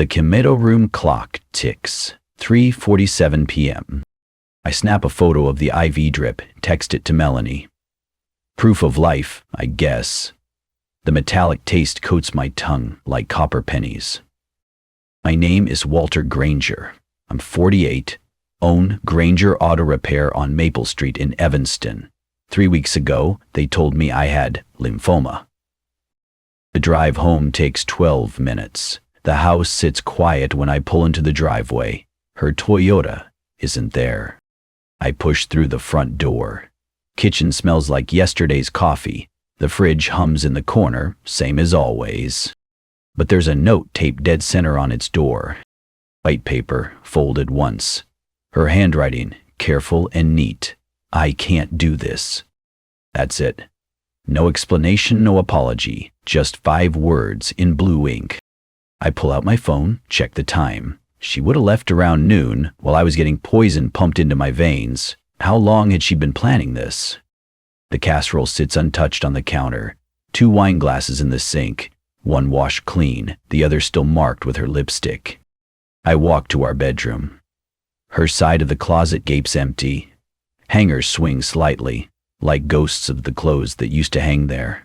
The Chemo room clock ticks. 3:47 p.m. I snap a photo of the IV drip, text it to Melanie. Proof of life, I guess. The metallic taste coats my tongue like copper pennies. My name is Walter Granger. I'm 48. Own Granger Auto Repair on Maple Street in Evanston. 3 weeks ago, they told me I had lymphoma. The drive home takes 12 minutes. The house sits quiet when I pull into the driveway. Her Toyota isn't there. I push through the front door. Kitchen smells like yesterday's coffee. The fridge hums in the corner, same as always. But there's a note taped dead center on its door. White paper, folded once. Her handwriting, careful and neat. I can't do this. That's it. No explanation, no apology. Just 5 words in blue ink. I pull out my phone, check the time. She would have left around noon while I was getting poison pumped into my veins. How long had she been planning this? The casserole sits untouched on the counter. 2 wine glasses in the sink. One washed clean, the other still marked with her lipstick. I walk to our bedroom. Her side of the closet gapes empty. Hangers swing slightly, like ghosts of the clothes that used to hang there.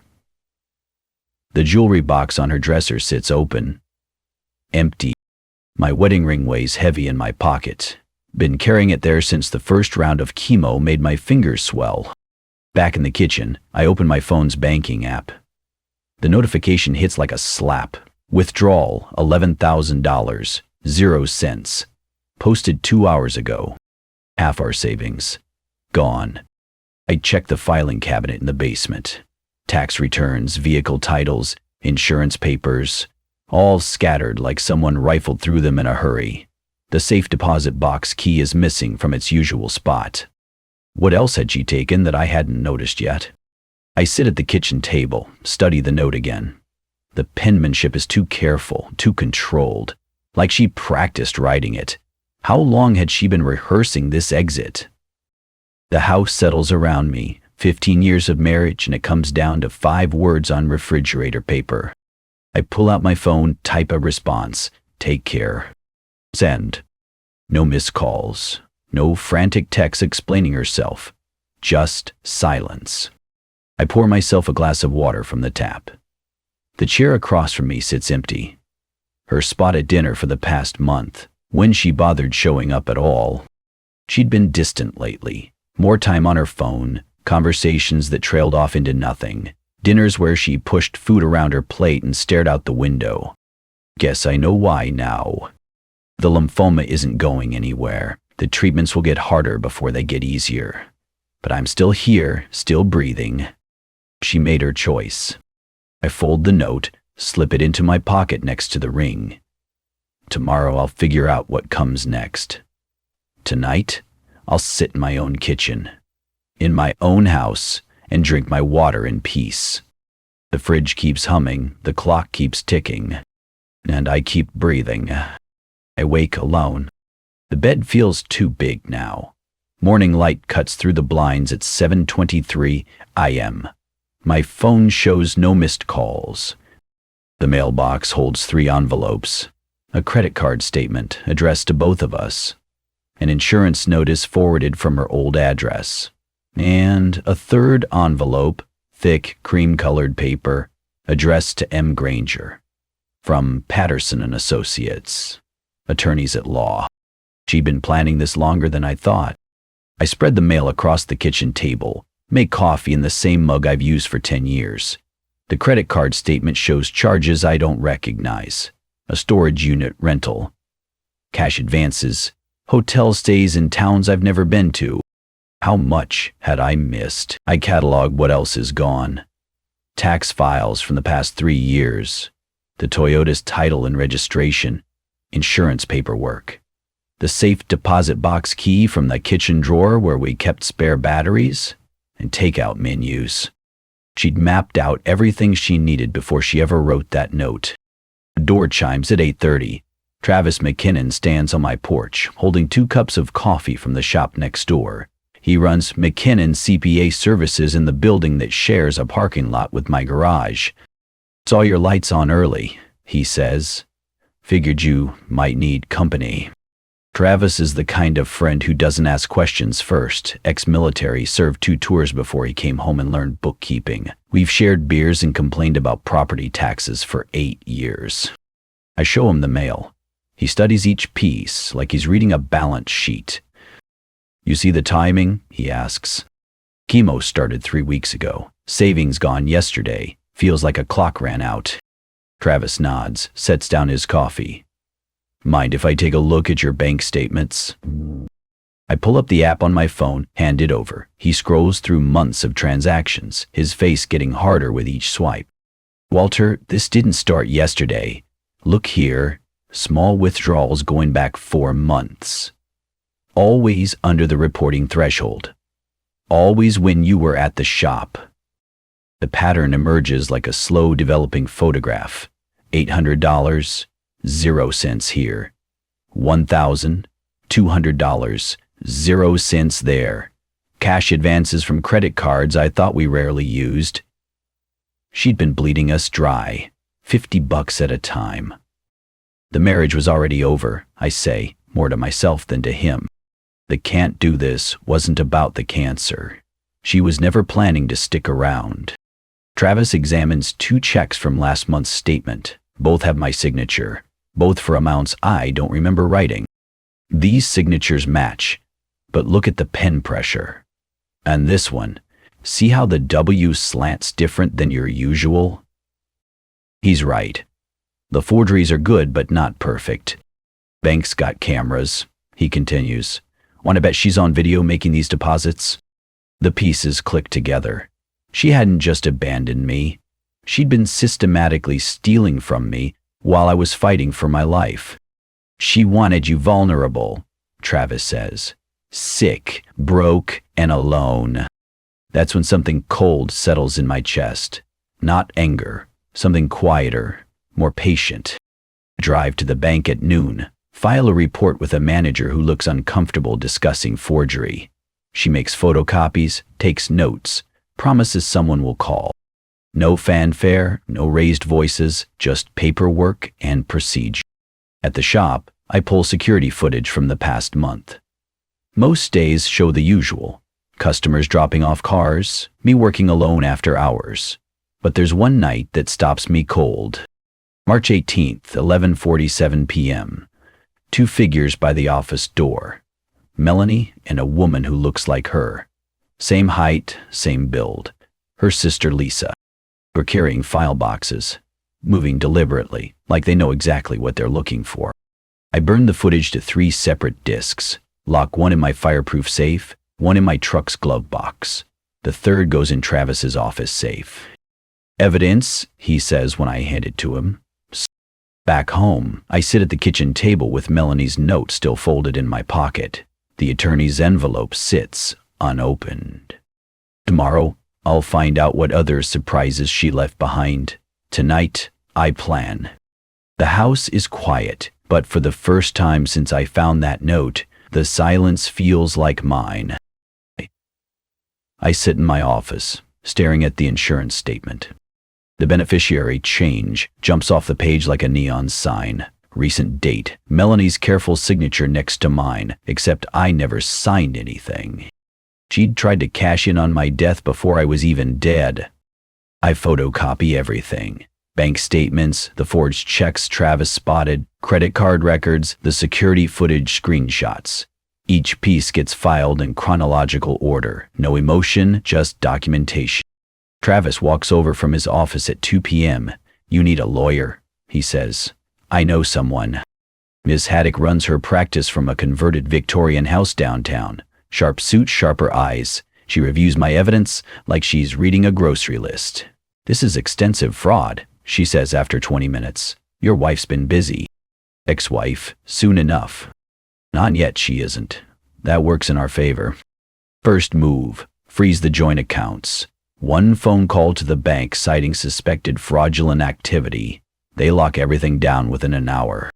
The jewelry box on her dresser sits open. Empty. My wedding ring weighs heavy in my pocket. Been carrying it there since the first round of chemo made my fingers swell. Back in the kitchen, I open my phone's banking app. The notification hits like a slap. Withdrawal, $11,000, 0 cents. Posted 2 hours ago. Half our savings. Gone. I check the filing cabinet in the basement. Tax returns, vehicle titles, insurance papers, all scattered like someone rifled through them in a hurry. The safe deposit box key is missing from its usual spot. What else had she taken that I hadn't noticed yet? I sit at the kitchen table, study the note again. The penmanship is too careful, too controlled, like she practiced writing it. How long had she been rehearsing this exit? The house settles around me, 15 years of marriage, and it comes down to 5 words on refrigerator paper. I pull out my phone, type a response. Take care. Send. No missed calls. No frantic texts explaining herself. Just silence. I pour myself a glass of water from the tap. The chair across from me sits empty. Her spot at dinner for the past month, when she bothered showing up at all. She'd been distant lately. More time on her phone, conversations that trailed off into nothing. Dinners where she pushed food around her plate and stared out the window. Guess I know why now. The lymphoma isn't going anywhere. The treatments will get harder before they get easier. But I'm still here, still breathing. She made her choice. I fold the note, slip it into my pocket next to the ring. Tomorrow I'll figure out what comes next. Tonight, I'll sit in my own kitchen, in my own house, and drink my water in peace. The fridge keeps humming, the clock keeps ticking, and I keep breathing. I wake alone. The bed feels too big now. Morning light cuts through the blinds at 7:23 a.m. My phone shows no missed calls. The mailbox holds 3 envelopes, a credit card statement addressed to both of us, an insurance notice forwarded from her old address, and a 3rd envelope, thick cream-colored paper, addressed to M. Granger, from Patterson and Associates, attorneys at law. She'd been planning this longer than I thought. I spread the mail across the kitchen table, make coffee in the same mug I've used for 10 years. The credit card statement shows charges I don't recognize, a storage unit rental, cash advances, hotel stays in towns I've never been to. How much had I missed? I cataloged what else is gone. Tax files from the past 3 years, the Toyota's title and registration, insurance paperwork, the safe deposit box key from the kitchen drawer where we kept spare batteries, and takeout menus. She'd mapped out everything she needed before she ever wrote that note. The door chimes at 8:30. Travis McKinnon stands on my porch, holding 2 cups of coffee from the shop next door. He runs McKinnon CPA services in the building that shares a parking lot with my garage. "Saw your lights on early," he says. Figured you might need company. Travis is the kind of friend who doesn't ask questions first. Ex-military, served 2 tours before he came home and learned bookkeeping. We've shared beers and complained about property taxes for 8 years. I show him the mail. He studies each piece like he's reading a balance sheet. You see the timing? He asks. Chemo started 3 weeks ago. Savings gone yesterday. Feels like a clock ran out. Travis nods, sets down his coffee. Mind if I take a look at your bank statements? I pull up the app on my phone, hand it over. He scrolls through months of transactions, his face getting harder with each swipe. Walter, this didn't start yesterday. Look here, small withdrawals going back 4 months. Always under the reporting threshold. Always when you were at the shop. The pattern emerges like a slow developing photograph. $800, 0 cents here. $1,200, 0 cents there. Cash advances from credit cards I thought we rarely used. She'd been bleeding us dry, $50 at a time. The marriage was already over, I say, more to myself than to him. The can't do this wasn't about the cancer. She was never planning to stick around. Travis examines 2 checks from last month's statement. Both have my signature. Both for amounts I don't remember writing. These signatures match, but look at the pen pressure. And this one, see how the W slants different than your usual? He's right. The forgeries are good but not perfect. Bank's got cameras, he continues. Want to bet she's on video making these deposits? The pieces click together. She hadn't just abandoned me. She'd been systematically stealing from me while I was fighting for my life. She wanted you vulnerable, Travis says. Sick, broke, and alone. That's when something cold settles in my chest. Not anger, something quieter, more patient. Drive to the bank at noon. File a report with a manager who looks uncomfortable discussing forgery. She makes photocopies, takes notes, promises someone will call. No fanfare, no raised voices, just paperwork and procedure. At the shop, I pull security footage from the past month. Most days show the usual. Customers dropping off cars, me working alone after hours. But there's one night that stops me cold. March 18th, 11:47 p.m. 2 figures by the office door. Melanie and a woman who looks like her. Same height, same build. Her sister Lisa. We're carrying file boxes, moving deliberately, like they know exactly what they're looking for. I burn the footage to 3 separate discs, lock one in my fireproof safe, one in my truck's glove box. The third goes in Travis's office safe. Evidence, he says when I hand it to him. Back home, I sit at the kitchen table with Melanie's note still folded in my pocket. The attorney's envelope sits unopened. Tomorrow, I'll find out what other surprises she left behind. Tonight, I plan. The house is quiet, but for the first time since I found that note, the silence feels like mine. I sit in my office, staring at the insurance statement. The beneficiary change jumps off the page like a neon sign. Recent date, Melanie's careful signature next to mine, except I never signed anything. She'd tried to cash in on my death before I was even dead. I photocopy everything. Bank statements, the forged checks Travis spotted, credit card records, the security footage screenshots. Each piece gets filed in chronological order. No emotion, just documentation. Travis walks over from his office at 2 p.m. You need a lawyer, he says. I know someone. Ms. Haddock runs her practice from a converted Victorian house downtown. Sharp suit, sharper eyes. She reviews my evidence like she's reading a grocery list. This is extensive fraud, she says after 20 minutes. Your wife's been busy. Ex-wife, soon enough. Not yet, she isn't. That works in our favor. First move, freeze the joint accounts. 1 phone call to the bank citing suspected fraudulent activity. They lock everything down within an hour.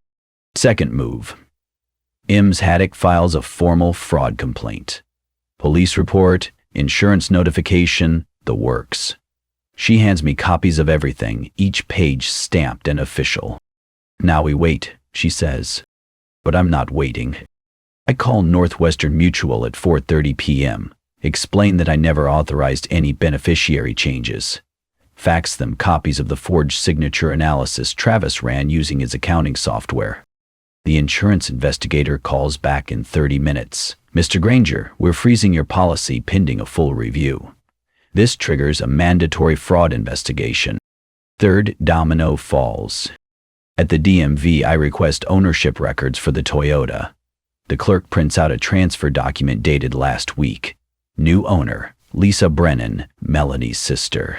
Second move. Ms. Haddock files a formal fraud complaint. Police report, insurance notification, the works. She hands me copies of everything, each page stamped and official. Now we wait, she says. But I'm not waiting. I call Northwestern Mutual at 4:30 p.m., explain that I never authorized any beneficiary changes, fax them copies of the forged signature analysis Travis ran using his accounting software. The insurance investigator calls back in 30 minutes. Mr. Granger, we're freezing your policy pending a full review. This triggers a mandatory fraud investigation. Third domino falls. At the DMV, I request ownership records for the Toyota. The clerk prints out a transfer document dated last week. New owner, Lisa Brennan, Melanie's sister.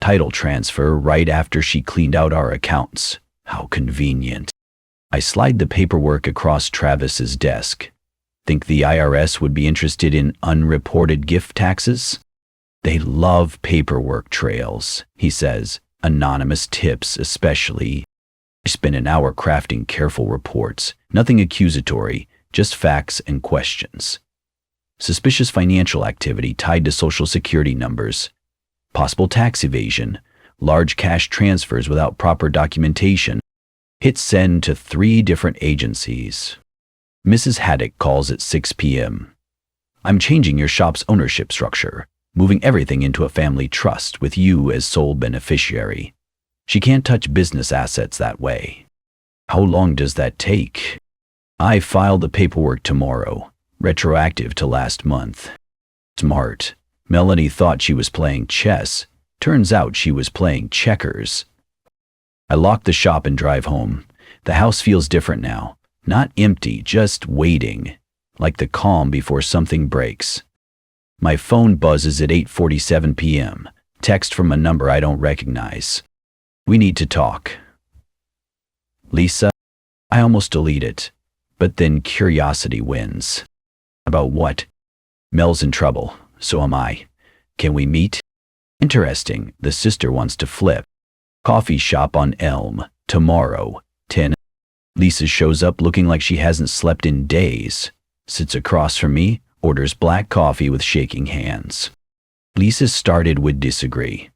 Title transfer right after she cleaned out our accounts. How convenient. I slide the paperwork across Travis's desk. Think the IRS would be interested in unreported gift taxes? They love paperwork trails, he says, anonymous tips especially. I spend an hour crafting careful reports, nothing accusatory, just facts and questions. Suspicious financial activity tied to Social Security numbers, possible tax evasion, large cash transfers without proper documentation. Hit send to 3 different agencies. Mrs. Haddock calls at 6 p.m. I'm changing your shop's ownership structure, moving everything into a family trust with you as sole beneficiary. She can't touch business assets that way. How long does that take? I file the paperwork tomorrow, retroactive to last month. Smart. Melanie thought she was playing chess. Turns out she was playing checkers. I lock the shop and drive home. The house feels different now. Not empty, just waiting, like the calm before something breaks. My phone buzzes at 8:47 p.m. Text from a number I don't recognize. We need to talk. Lisa? I almost delete it, but then curiosity wins. About what? Mel's in trouble, so am I. Can we meet? Interesting, the sister wants to flip. Coffee shop on Elm, tomorrow, 10. Lisa shows up looking like she hasn't slept in days. Sits across from me, orders black coffee with shaking hands. Lisa started with disagree.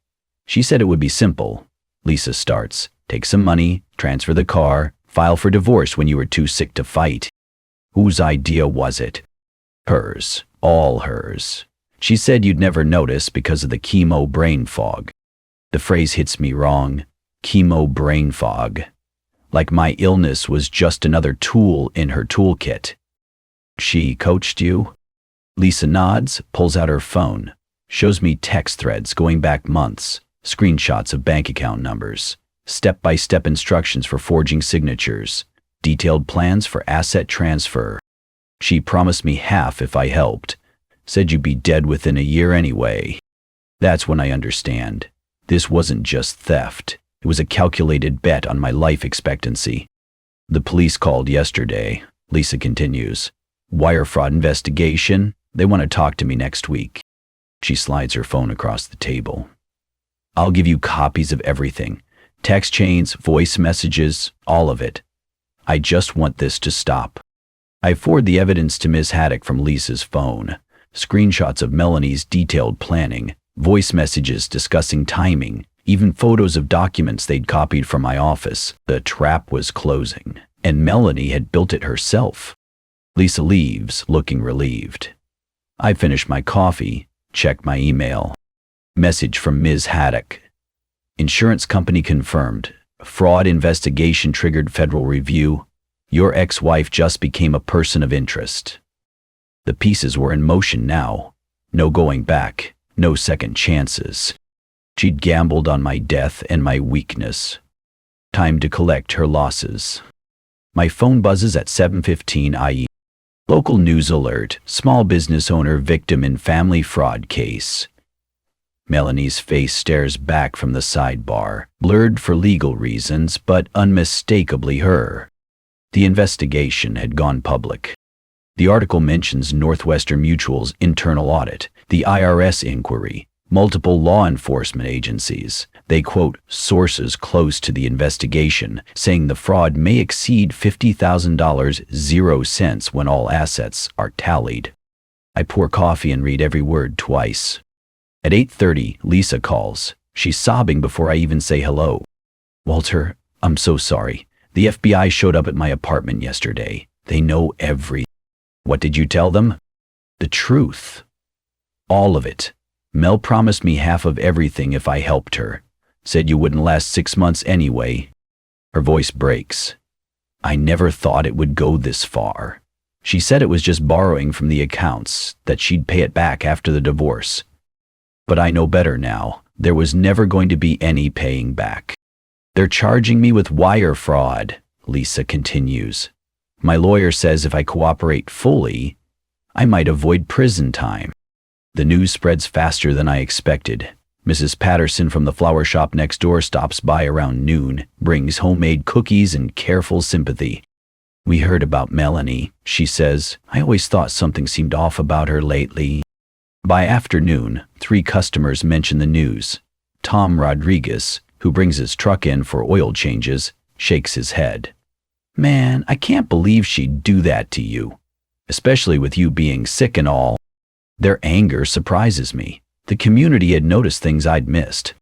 She said it would be simple. Lisa starts, take some money, transfer the car, file for divorce when you were too sick to fight. Whose idea was it? Hers, all hers. She said you'd never notice because of the chemo brain fog. The phrase hits me wrong. Chemo brain fog. Like my illness was just another tool in her toolkit. She coached you? Lisa nods, pulls out her phone, shows me text threads going back months, screenshots of bank account numbers, step-by-step instructions for forging signatures, detailed plans for asset transfer. She promised me half if I helped. Said you'd be dead within a year anyway. That's when I understand. This wasn't just theft. It was a calculated bet on my life expectancy. The police called yesterday, Lisa continues. Wire fraud investigation. They want to talk to me next week. She slides her phone across the table. I'll give you copies of everything. Text chains, voice messages, all of it. I just want this to stop. I forward the evidence to Ms. Haddock from Lisa's phone. Screenshots of Melanie's detailed planning, voice messages discussing timing, even photos of documents they'd copied from my office. The trap was closing, and Melanie had built it herself. Lisa leaves, looking relieved. I finish my coffee, check my email. Message from Ms. Haddock. Insurance company confirmed. Fraud investigation triggered federal review. Your ex-wife just became a person of interest. The pieces were in motion now. No going back, no second chances. She'd gambled on my death and my weakness. Time to collect her losses. My phone buzzes at 7:15 IE. Local news alert, small business owner victim in family fraud case. Melanie's face stares back from the sidebar, blurred for legal reasons, but unmistakably her. The investigation had gone public. The article mentions Northwestern Mutual's internal audit, the IRS inquiry, multiple law enforcement agencies. They quote sources close to the investigation, saying the fraud may exceed $50,000 0 cents when all assets are tallied. I pour coffee and read every word twice. At 8:30, Lisa calls. She's sobbing before I even say hello. Walter, I'm so sorry. The FBI showed up at my apartment yesterday. They know everything. What did you tell them? The truth. All of it. Mel promised me half of everything if I helped her. Said you wouldn't last 6 months anyway. Her voice breaks. I never thought it would go this far. She said it was just borrowing from the accounts, that she'd pay it back after the divorce. But I know better now. There was never going to be any paying back. They're charging me with wire fraud, Lisa continues. My lawyer says if I cooperate fully, I might avoid prison time. The news spreads faster than I expected. Mrs. Patterson from the flower shop next door stops by around noon, brings homemade cookies and careful sympathy. We heard about Melanie, she says. I always thought something seemed off about her lately. By afternoon, 3 customers mention the news. Tom Rodriguez, who brings his truck in for oil changes, shakes his head. Man, I can't believe she'd do that to you, especially with you being sick and all. Their anger surprises me. The community had noticed things I'd missed.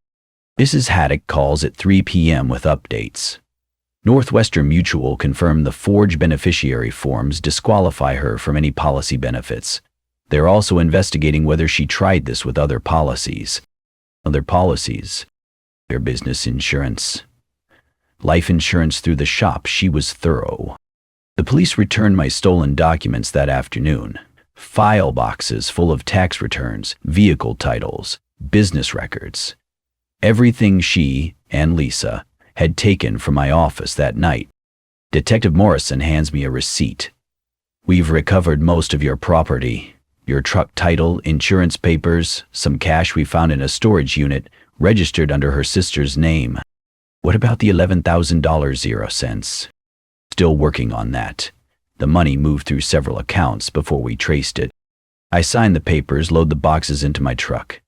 Mrs. Haddock calls at 3 p.m. with updates. Northwestern Mutual confirmed the forged beneficiary forms disqualify her from any policy benefits. They're also investigating whether she tried this with other policies. Other policies? Their business insurance. Life insurance through the shop. She was thorough. The police returned my stolen documents that afternoon. File boxes full of tax returns, vehicle titles, business records. Everything she and Lisa had taken from my office that night. Detective Morrison hands me a receipt. We've recovered most of your property. Your truck title, insurance papers, some cash we found in a storage unit registered under her sister's name. What about the $11,000 0 cents? Still working on that. The money moved through several accounts before we traced it. I sign the papers, load the boxes into my truck.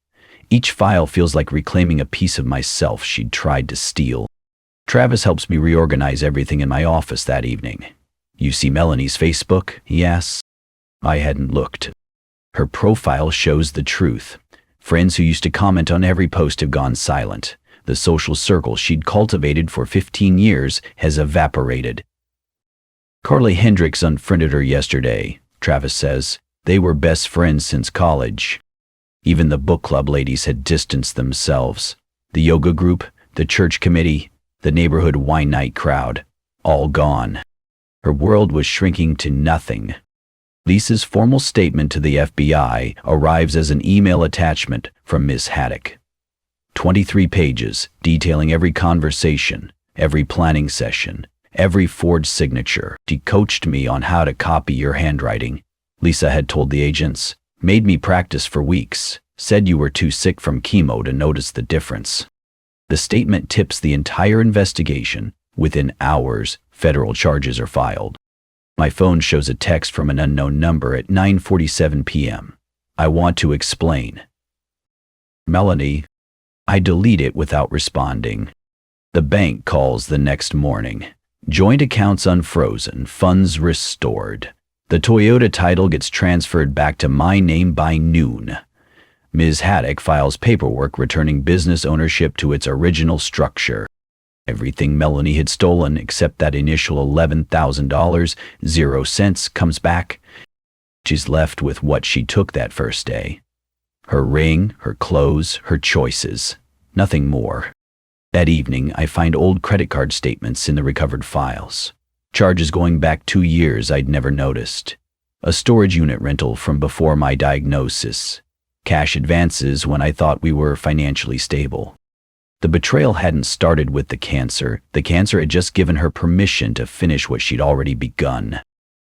Each file feels like reclaiming a piece of myself she'd tried to steal. Travis helps me reorganize everything in my office that evening. You see Melanie's Facebook? He asks. I hadn't looked. Her profile shows the truth. Friends who used to comment on every post have gone silent. The social circle she'd cultivated for 15 years has evaporated. Carly Hendricks unfriended her yesterday, Travis says. They were best friends since college. Even the book club ladies had distanced themselves. The yoga group, the church committee, the neighborhood wine night crowd, all gone. Her world was shrinking to nothing. Lisa's formal statement to the FBI arrives as an email attachment from Miss Haddock. 23 pages detailing every conversation, every planning session, every forged signature. She coached me on how to copy your handwriting, Lisa had told the agents. Made me practice for weeks. Said you were too sick from chemo to notice the difference. The statement tips the entire investigation. Within hours, federal charges are filed. My phone shows a text from an unknown number at 9:47 p.m. I want to explain. Melanie. I delete it without responding. The bank calls the next morning. Joint accounts unfrozen, funds restored. The Toyota title gets transferred back to my name by noon. Ms. Haddock files paperwork returning business ownership to its original structure. Everything Melanie had stolen except that initial $11,000 0 cents comes back. She's left with what she took that first day. Her ring, her clothes, her choices. Nothing more. That evening, I find old credit card statements in the recovered files. Charges going back 2 years I'd never noticed. A storage unit rental from before my diagnosis. Cash advances when I thought we were financially stable. The betrayal hadn't started with the cancer. The cancer had just given her permission to finish what she'd already begun.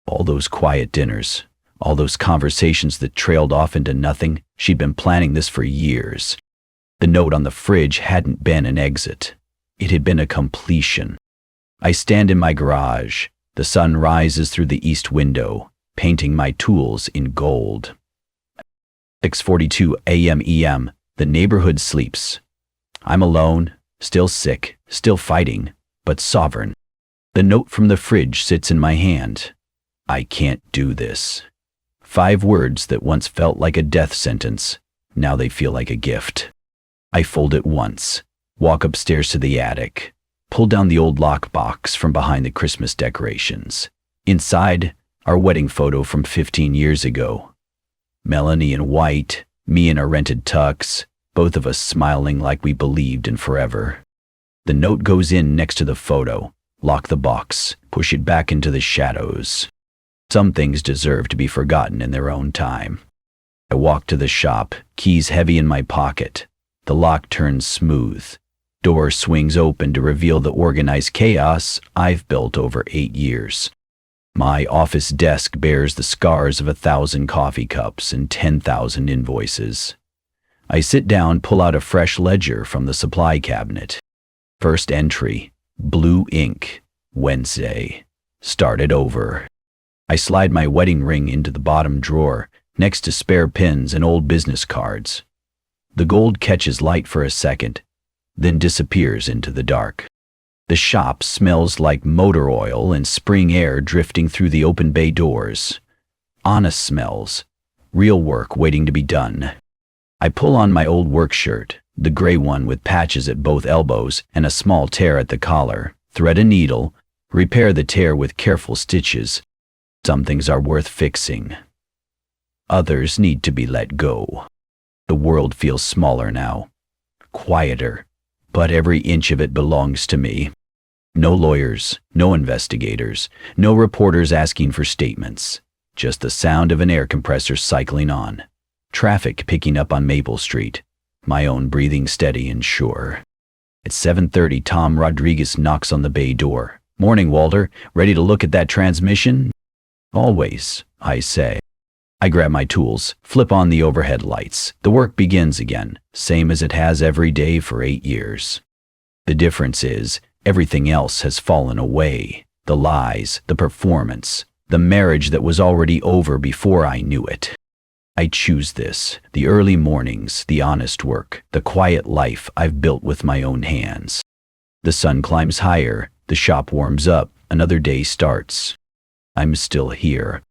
All those quiet dinners, all those conversations that trailed off into nothing, she'd been planning this for years. The note on the fridge hadn't been an exit. It had been a completion. I stand in my garage. The sun rises through the east window, painting my tools in gold. 6:42 a.m. EM. The neighborhood sleeps. I'm alone, still sick, still fighting, but sovereign. The note from the fridge sits in my hand. I can't do this. 5 words that once felt like a death sentence. Now they feel like a gift. I fold it once, walk upstairs to the attic. Pull down the old lockbox from behind the Christmas decorations. Inside, our wedding photo from 15 years ago. Melanie in white, me in a rented tux, both of us smiling like we believed in forever. The note goes in next to the photo. Lock the box, push it back into the shadows. Some things deserve to be forgotten in their own time. I walk to the shop, keys heavy in my pocket. The lock turns smooth. Door swings open to reveal the organized chaos I've built over 8 years. My office desk bears the scars of 1,000 coffee cups and 10,000 invoices. I sit down, pull out a fresh ledger from the supply cabinet. First entry, blue ink, Wednesday. Started over. I slide my wedding ring into the bottom drawer, next to spare pins and old business cards. The gold catches light for a second, then disappears into the dark. The shop smells like motor oil and spring air drifting through the open bay doors. Honest smells, real work waiting to be done. I pull on my old work shirt, the gray one with patches at both elbows and a small tear at the collar, thread a needle, repair the tear with careful stitches. Some things are worth fixing. Others need to be let go. The world feels smaller now, quieter, but every inch of it belongs to me. No lawyers, no investigators, no reporters asking for statements. Just the sound of an air compressor cycling on. Traffic picking up on Maple Street. My own breathing steady and sure. At 7:30, Tom Rodriguez knocks on the bay door. "Morning, Walter. Ready to look at that transmission?" "Always," I say. I grab my tools, flip on the overhead lights. The work begins again, same as it has every day for 8 years. The difference is, everything else has fallen away. The lies, the performance, the marriage that was already over before I knew it. I choose this, the early mornings, the honest work, the quiet life I've built with my own hands. The sun climbs higher, the shop warms up, another day starts. I'm still here,